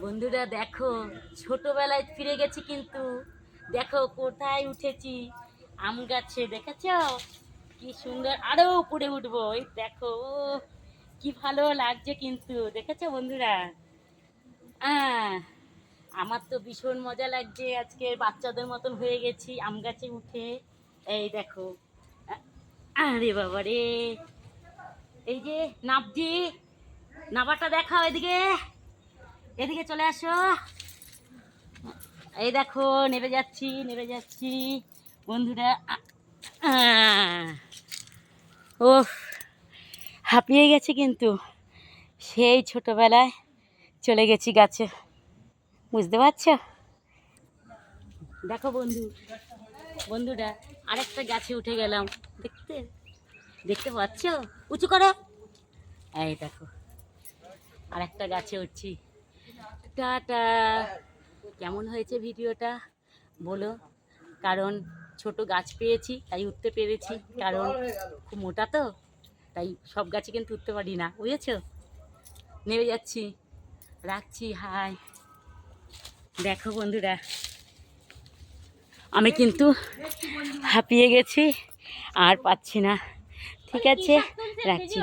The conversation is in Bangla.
বন্ধুরা দেখো, ছোটবেলায় ফিরে গেছি কিন্তু দেখো কোথায় উঠেছি, আম গাছে। দেখেছ কি সুন্দর, আরো উপরে উঠবো। এই দেখো কি ভালো লাগছে কিন্তু, দেখেছো বন্ধুরা? আমার তো ভীষণ মজা লাগছে, আজকে বাচ্চাদের মতন হয়ে গেছি আম গাছে উঠে। এই দেখো, আরে বাবা রে, এই যে নাবজি, নাবাটা দেখাও, এদিকে এদিকে চলে আসো। এই দেখো নেমে যাচ্ছি নেমে যাচ্ছি বন্ধুরা। ও, হাঁপিয়ে গেছে কিন্তু, সেই ছোটবেলায় চলে গেছি গাছে, বুঝতে পারছো? দেখো বন্ধুরা, আরেকটা গাছে উঠে গেলাম, দেখতে দেখতে পাচ্ছ? উঁচু করো। এই দেখো আরেকটা গাছে উঠছি। টাটা। কেমন হয়েছে ভিডিওটা বলো, কারণ ছোট গাছ পেয়েছি তাই উঠতে পেরেছি, কারণ খুব মোটা তো, তাই সব গাছে কিন্তু উঠতে পারি না, বুঝেছো? নেমে যাচ্ছি, রাখছি, হাই। দেখো বন্ধুরা, আমি কিন্তু হাঁপিয়ে গেছি, আর পাচ্ছি না। ঠিক আছে, রাখছি।